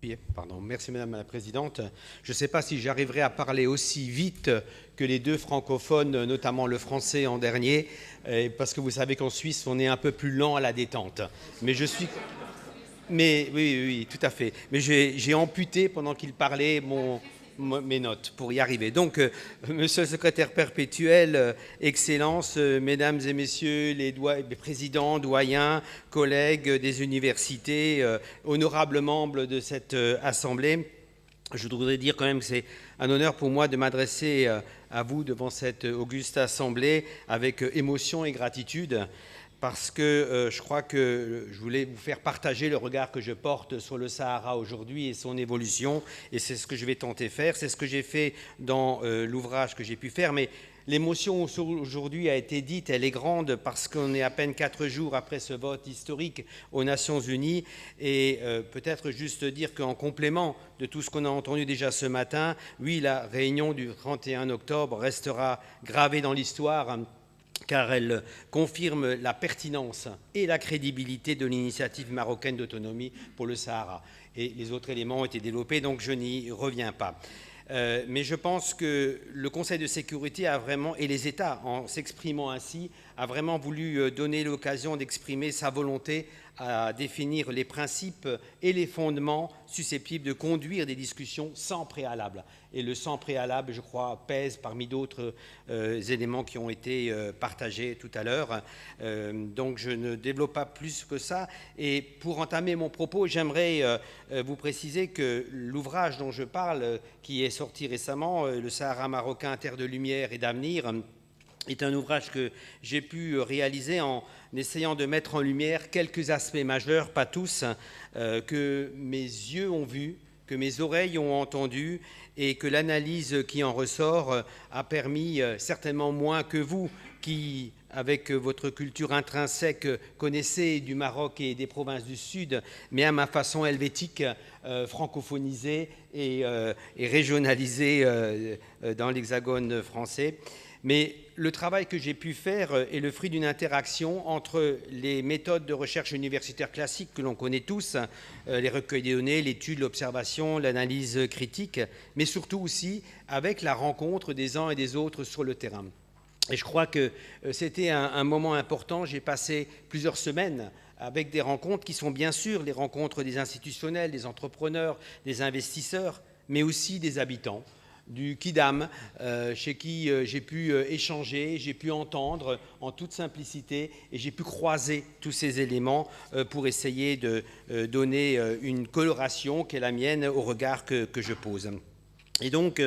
Oui, pardon. Merci Madame la Présidente. Je ne sais pas si j'arriverai à parler aussi vite que les deux francophones, notamment le français en dernier, parce que vous savez qu'en Suisse, on est un peu plus lent à la détente. Mais je suis... Mais oui, oui, oui, tout à fait. Mais j'ai amputé pendant qu'il parlait mes notes pour y arriver. Donc, Monsieur le secrétaire perpétuel, Excellences, Mesdames et Messieurs les présidents, doyens, collègues des universités, honorables membres de cette Assemblée, je voudrais dire quand même que c'est un honneur pour moi de m'adresser à vous devant cette auguste Assemblée avec émotion et gratitude, parce que je crois que je voulais vous faire partager le regard que je porte sur le Sahara aujourd'hui et son évolution, et c'est ce que je vais tenter de faire. C'est ce que j'ai fait dans l'ouvrage que j'ai pu faire, mais l'émotion aujourd'hui a été dite, elle est grande parce qu'on est à peine 4 jours après ce vote historique aux Nations Unies, et peut-être juste dire qu'en complément de tout ce qu'on a entendu déjà ce matin, oui, la réunion du 31 octobre restera gravée dans l'histoire, car elle confirme la pertinence et la crédibilité de l'initiative marocaine d'autonomie pour le Sahara. Et les autres éléments ont été développés, donc je n'y reviens pas. Mais je pense que le Conseil de sécurité a vraiment, et les États, en s'exprimant ainsi, a vraiment voulu donner l'occasion d'exprimer sa volonté à définir les principes et les fondements susceptibles de conduire des discussions sans préalable. Et le sans préalable, je crois, pèse parmi d'autres éléments qui ont été partagés tout à l'heure. Donc je ne développe pas plus que ça. Et pour entamer mon propos, j'aimerais vous préciser que l'ouvrage dont je parle, qui est sorti récemment, Le Sahara marocain, terre de lumière et d'avenir, est un ouvrage que j'ai pu réaliser en essayant de mettre en lumière quelques aspects majeurs, pas tous, que mes yeux ont vus, que mes oreilles ont entendu, et que l'analyse qui en ressort a permis, certainement moins que vous, qui, avec votre culture intrinsèque, connaissez du Maroc et des provinces du Sud, mais à ma façon helvétique, francophonisée et régionalisée dans l'hexagone français. Mais le travail que j'ai pu faire est le fruit d'une interaction entre les méthodes de recherche universitaire classiques que l'on connaît tous, les recueils de données, l'étude, l'observation, l'analyse critique, mais surtout aussi avec la rencontre des uns et des autres sur le terrain. Et je crois que c'était un moment important. J'ai passé plusieurs semaines avec des rencontres qui sont bien sûr les rencontres des institutionnels, des entrepreneurs, des investisseurs, mais aussi des habitants du Kidam, chez qui j'ai pu échanger, j'ai pu entendre en toute simplicité et j'ai pu croiser tous ces éléments pour essayer de donner une coloration qui est la mienne au regard que je pose. Et donc,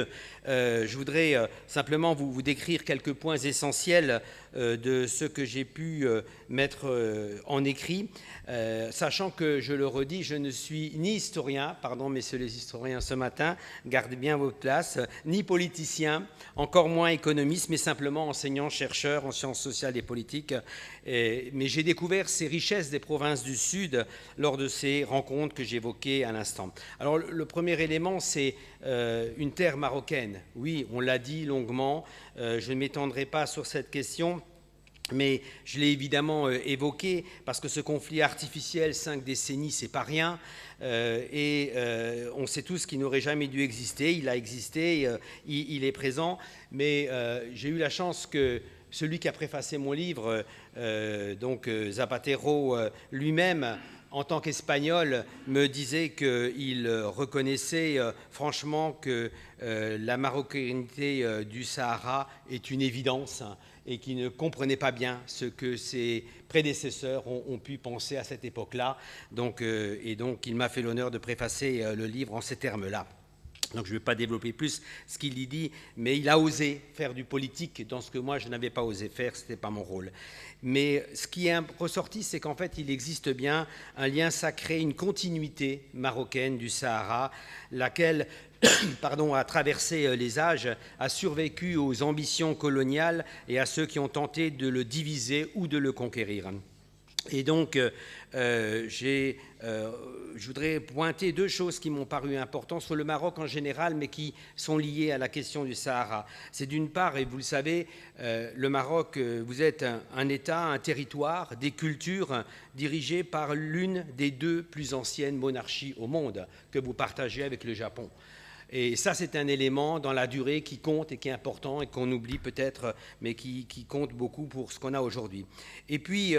je voudrais simplement vous décrire quelques points essentiels de ce que j'ai pu mettre en écrit, sachant que, je le redis, je ne suis ni historien, pardon messieurs les historiens ce matin, gardez bien votre place, ni politicien, encore moins économiste, mais simplement enseignant-chercheur en sciences sociales et politiques. Mais j'ai découvert ces richesses des provinces du Sud lors de ces rencontres que j'évoquais à l'instant. Alors, le premier élément, c'est une terre marocaine. Oui, on l'a dit longuement, je ne m'étendrai pas sur cette question, mais je l'ai évidemment évoqué parce que ce conflit artificiel, 5 décennies, c'est pas rien, et on sait tous qu'il n'aurait jamais dû exister. Il a existé, il est présent, mais j'ai eu la chance que celui qui a préfacé mon livre, donc Zapatero lui-même, en tant qu'Espagnol, me disait qu'il reconnaissait franchement que la marocanité du Sahara est une évidence, hein, et qu'il ne comprenait pas bien ce que ses prédécesseurs ont pu penser à cette époque-là. Et donc, il m'a fait l'honneur de préfacer le livre en ces termes-là. Donc je ne vais pas développer plus ce qu'il y dit, mais il a osé faire du politique dans ce que moi je n'avais pas osé faire, ce n'était pas mon rôle. Mais ce qui est ressorti, c'est qu'en fait il existe bien un lien sacré, une continuité marocaine du Sahara, laquelle, a traversé les âges, a survécu aux ambitions coloniales et à ceux qui ont tenté de le diviser ou de le conquérir. Et donc, je voudrais pointer deux choses qui m'ont paru importantes sur le Maroc en général, mais qui sont liées à la question du Sahara. C'est d'une part, et vous le savez, le Maroc, vous êtes un État, un territoire, des cultures dirigées par l'une des deux plus anciennes monarchies au monde que vous partagez avec le Japon. Et ça, c'est un élément dans la durée qui compte et qui est important et qu'on oublie peut-être, mais qui compte beaucoup pour ce qu'on a aujourd'hui. Et puis,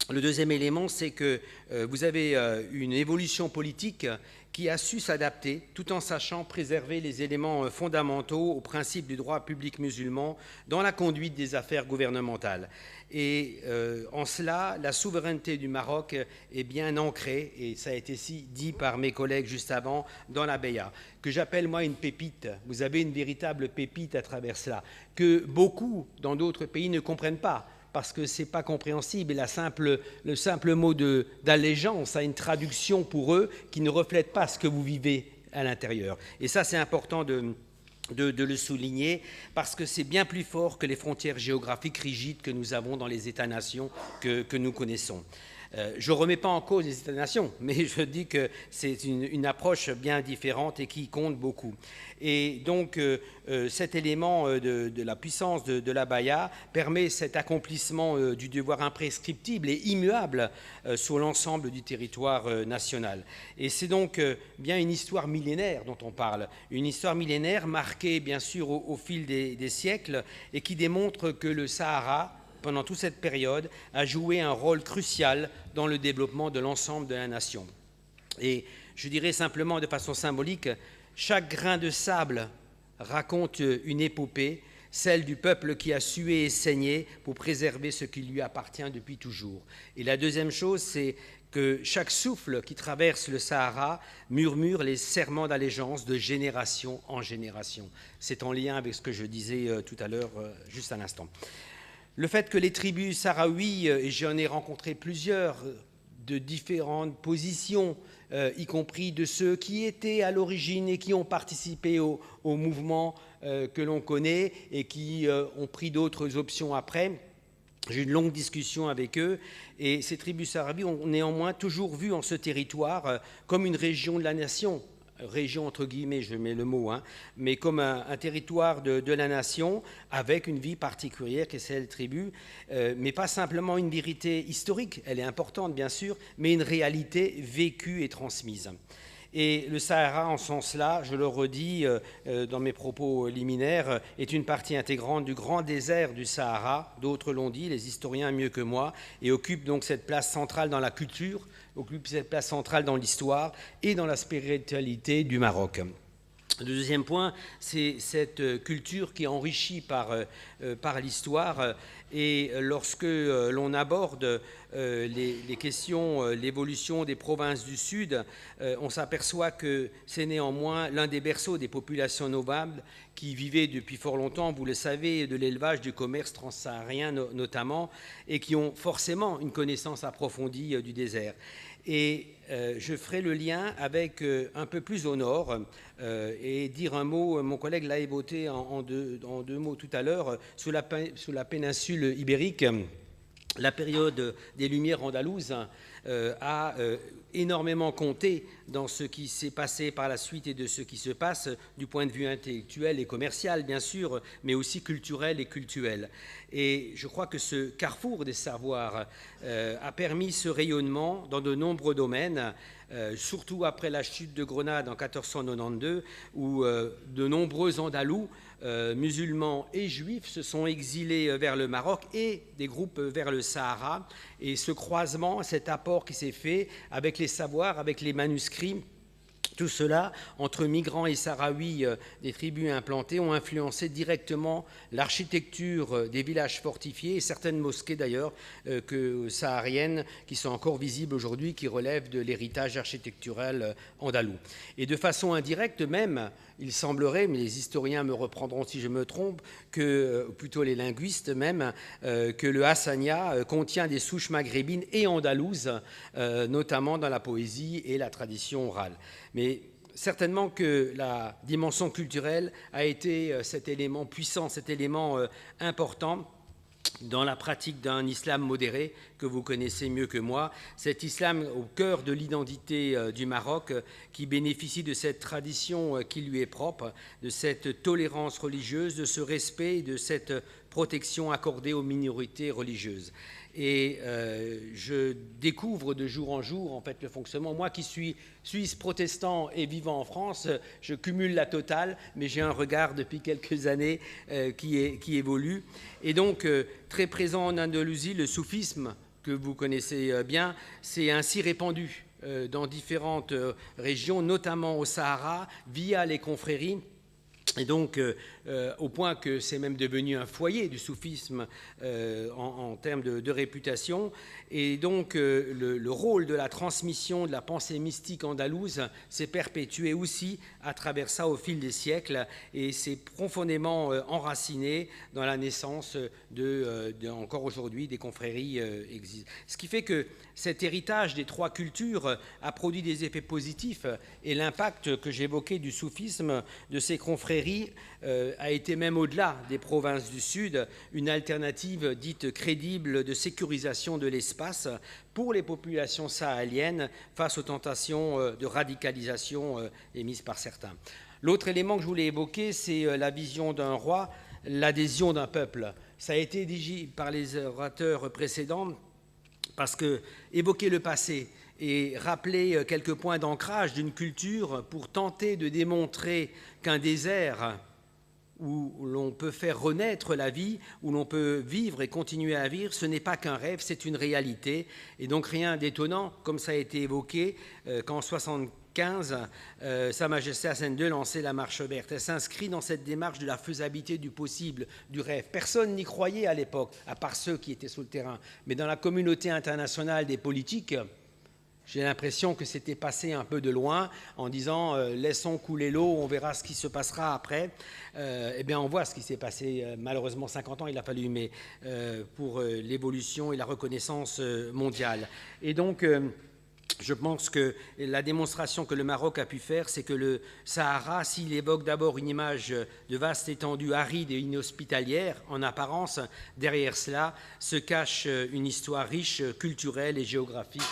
le deuxième élément, c'est que vous avez une évolution politique qui a su s'adapter tout en sachant préserver les éléments fondamentaux aux principes du droit public musulman dans la conduite des affaires gouvernementales. Et en cela, la souveraineté du Maroc est bien ancrée, et ça a été dit par mes collègues juste avant, dans la Beya, que j'appelle moi une pépite. Vous avez une véritable pépite à travers cela, que beaucoup dans d'autres pays ne comprennent pas, parce que ce n'est pas compréhensible. Et le simple mot d'allégeance a une traduction pour eux qui ne reflète pas ce que vous vivez à l'intérieur. Et ça, c'est important de le souligner, parce que c'est bien plus fort que les frontières géographiques rigides que nous avons dans les États-nations que nous connaissons. Je ne remets pas en cause les États-nations, mais je dis que c'est une approche bien différente et qui compte beaucoup. Et donc, cet élément de la puissance de la Beya permet cet accomplissement du devoir imprescriptible et immuable sur l'ensemble du territoire national. Et c'est donc bien une histoire millénaire dont on parle, une histoire millénaire marquée bien sûr au fil des siècles et qui démontre que le Sahara, pendant toute cette période, a joué un rôle crucial dans le développement de l'ensemble de la nation. Et je dirais simplement de façon symbolique, chaque grain de sable raconte une épopée, celle du peuple qui a sué et saigné pour préserver ce qui lui appartient depuis toujours. Et la deuxième chose, c'est que chaque souffle qui traverse le Sahara murmure les serments d'allégeance de génération en génération. C'est en lien avec ce que je disais tout à l'heure, juste à l'instant. Le fait que les tribus sahraouies, et j'en ai rencontré plusieurs de différentes positions, y compris de ceux qui étaient à l'origine et qui ont participé au mouvement que l'on connaît et qui ont pris d'autres options après. J'ai eu une longue discussion avec eux et ces tribus sahraouies ont néanmoins toujours vu en ce territoire comme une région de la nation. Région entre guillemets, je mets le mot, mais comme un territoire de la nation avec une vie particulière qui est celle des tribus, mais pas simplement une vérité historique, elle est importante bien sûr, mais une réalité vécue et transmise. Et le Sahara, en ce sens-là, je le redis dans mes propos liminaires, est une partie intégrante du grand désert du Sahara, d'autres l'ont dit, les historiens mieux que moi, et occupe donc cette place centrale dans la culture, occupe cette place centrale dans l'histoire et dans la spiritualité du Maroc. Le deuxième point, c'est cette culture qui est enrichie par l'histoire. Et lorsque l'on aborde les questions, l'évolution des provinces du Sud, on s'aperçoit que c'est néanmoins l'un des berceaux des populations nomades qui vivaient depuis fort longtemps, vous le savez, de l'élevage, du commerce transsaharien notamment, et qui ont forcément une connaissance approfondie du désert. Et je ferai le lien avec un peu plus au nord et dire un mot, mon collègue l'a évoqué en deux mots tout à l'heure, sur la péninsule ibérique. La période des Lumières andalouses a énormément compté dans ce qui s'est passé par la suite et de ce qui se passe du point de vue intellectuel et commercial, bien sûr, mais aussi culturel et cultuel. Et je crois que ce carrefour des savoirs a permis ce rayonnement dans de nombreux domaines, surtout après la chute de Grenade en 1492, où de nombreux Andalous, musulmans et juifs, se sont exilés vers le Maroc et des groupes vers le Sahara. Et ce croisement, cet apport qui s'est fait avec les savoirs, avec les manuscrits, tout cela, entre migrants et sahraouis des tribus implantées, ont influencé directement l'architecture des villages fortifiés et certaines mosquées d'ailleurs sahariennes qui sont encore visibles aujourd'hui, qui relèvent de l'héritage architectural andalou. Et de façon indirecte même, il semblerait, mais les historiens me reprendront si je me trompe, plutôt les linguistes même, que le hassania contient des souches maghrébines et andalouses, notamment dans la poésie et la tradition orale. Mais certainement que la dimension culturelle a été cet élément puissant, cet élément important. dans la pratique d'un islam modéré que vous connaissez mieux que moi, cet islam au cœur de l'identité du Maroc qui bénéficie de cette tradition qui lui est propre, de cette tolérance religieuse, de ce respect et de cette protection accordée aux minorités religieuses. Et je découvre de jour en jour en fait le fonctionnement. Moi qui suis suisse protestant et vivant en France, je cumule la totale, mais j'ai un regard depuis quelques années qui évolue. Et donc, très présent en Andalousie, le soufisme, que vous connaissez bien, c'est ainsi répandu dans différentes régions, notamment au Sahara, via les confréries. Et donc, au point que c'est même devenu un foyer du soufisme en termes de réputation. Et donc, le rôle de la transmission de la pensée mystique andalouse s'est perpétué aussi à travers ça au fil des siècles et s'est profondément enraciné dans la naissance encore aujourd'hui, des confréries existent. Ce qui fait que cet héritage des trois cultures a produit des effets positifs et l'impact que j'évoquais du soufisme de ces confréries a été même au-delà des provinces du Sud, une alternative dite crédible de sécurisation de l'espace pour les populations sahéliennes face aux tentations de radicalisation émises par certains. L'autre élément que je voulais évoquer, c'est la vision d'un roi, l'adhésion d'un peuple. Ça a été dit par les orateurs précédents parce que évoquer le passé et rappeler quelques points d'ancrage d'une culture pour tenter de démontrer qu'un désert où l'on peut faire renaître la vie, où l'on peut vivre et continuer à vivre, ce n'est pas qu'un rêve, c'est une réalité. Et donc rien d'étonnant, comme ça a été évoqué, qu'en 1975, Sa Majesté Hassan II lançait la Marche verte. Elle s'inscrit dans cette démarche de la faisabilité du possible, du rêve. Personne n'y croyait à l'époque, à part ceux qui étaient sur le terrain. Mais dans la communauté internationale des politiques, j'ai l'impression que c'était passé un peu de loin en disant laissons couler l'eau, on verra ce qui se passera après. Eh bien, on voit ce qui s'est passé. Malheureusement, 50 ans, il a fallu, mais pour l'évolution et la reconnaissance mondiale. Et donc, je pense que la démonstration que le Maroc a pu faire, c'est que le Sahara, s'il évoque d'abord une image de vaste étendue aride et inhospitalière, en apparence, derrière cela se cache une histoire riche, culturelle et géographique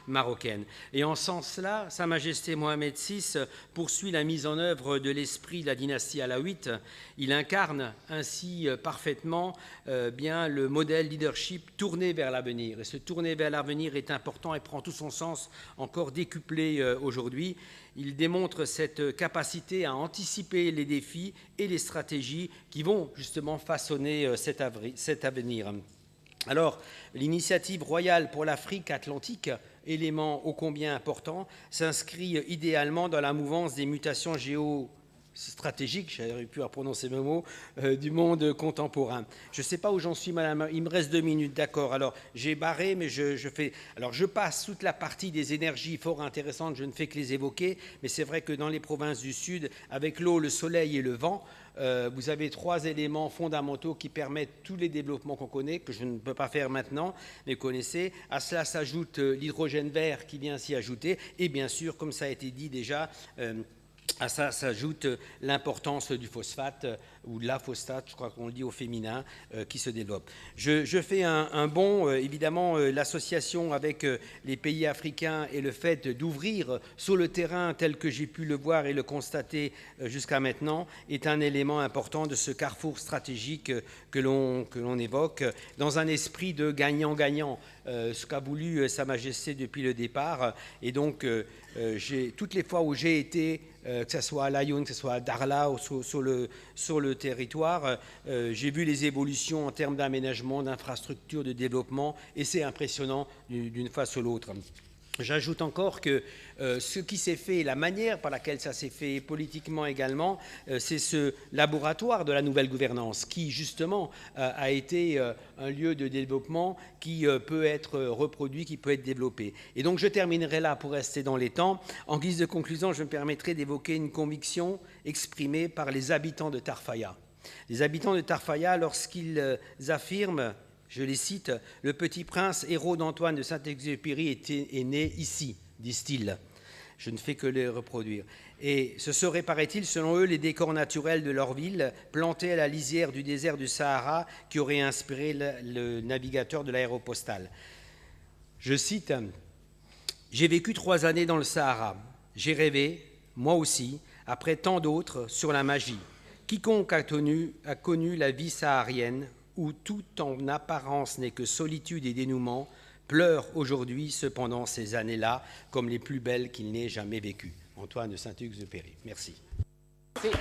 marocaine. Et en ce sens-là, Sa Majesté Mohamed VI poursuit la mise en œuvre de l'esprit de la dynastie alaouite. Il incarne ainsi parfaitement bien le modèle leadership tourné vers l'avenir. Et ce tourner vers l'avenir est important et prend tout son sens encore décuplé aujourd'hui. Il démontre cette capacité à anticiper les défis et les stratégies qui vont justement façonner cet avenir. Alors, l'initiative royale pour l'Afrique atlantique, élément ô combien important, s'inscrit idéalement dans la mouvance des mutations géostratégique, j'aurais pu prononcer mes mots, du monde contemporain. Je ne sais pas où j'en suis, madame. Il me reste 2 minutes, d'accord. Alors, j'ai barré, mais je passe toute la partie des énergies fort intéressantes, je ne fais que les évoquer, mais c'est vrai que dans les provinces du Sud, avec l'eau, le soleil et le vent, vous avez 3 éléments fondamentaux qui permettent tous les développements qu'on connaît, que je ne peux pas faire maintenant, mais vous connaissez. À cela s'ajoute l'hydrogène vert qui vient s'y ajouter, et bien sûr, comme ça a été dit déjà, à ça s'ajoute l'importance du phosphate, ou de la phosphate, je crois qu'on le dit au féminin, qui se développe. Je fais un bond, évidemment, l'association avec les pays africains et le fait d'ouvrir sur le terrain tel que j'ai pu le voir et le constater jusqu'à maintenant est un élément important de ce carrefour stratégique que l'on évoque dans un esprit de gagnant-gagnant, ce qu'a voulu Sa Majesté depuis le départ. Et donc, toutes les fois où j'ai été, que ce soit à Laayoune, que ce soit à Darla ou sur le territoire, j'ai vu les évolutions en termes d'aménagement, d'infrastructures, de développement, et c'est impressionnant d'une fois sur l'autre. J'ajoute encore que ce qui s'est fait, la manière par laquelle ça s'est fait politiquement également, c'est ce laboratoire de la nouvelle gouvernance qui, justement, a été un lieu de développement qui peut être reproduit, qui peut être développé. Et donc, je terminerai là pour rester dans les temps. En guise de conclusion, je me permettrai d'évoquer une conviction exprimée par les habitants de Tarfaya. Les habitants de Tarfaya, lorsqu'ils affirment, je les cite, « Le petit prince, héros d'Antoine de Saint-Exupéry, est né ici », disent-ils. Je ne fais que les reproduire. Et ce serait, paraît-il, selon eux, les décors naturels de leur ville, plantés à la lisière du désert du Sahara, qui auraient inspiré le navigateur de l'Aéropostale. Je cite, « J'ai vécu 3 années dans le Sahara. J'ai rêvé, moi aussi, après tant d'autres, sur la magie. Quiconque a connu la vie saharienne, où tout en apparence n'est que solitude et dénouement, pleure aujourd'hui cependant ces années-là comme les plus belles qu'il n'ait jamais vécues. » Antoine de Saint-Exupéry. Merci. Merci.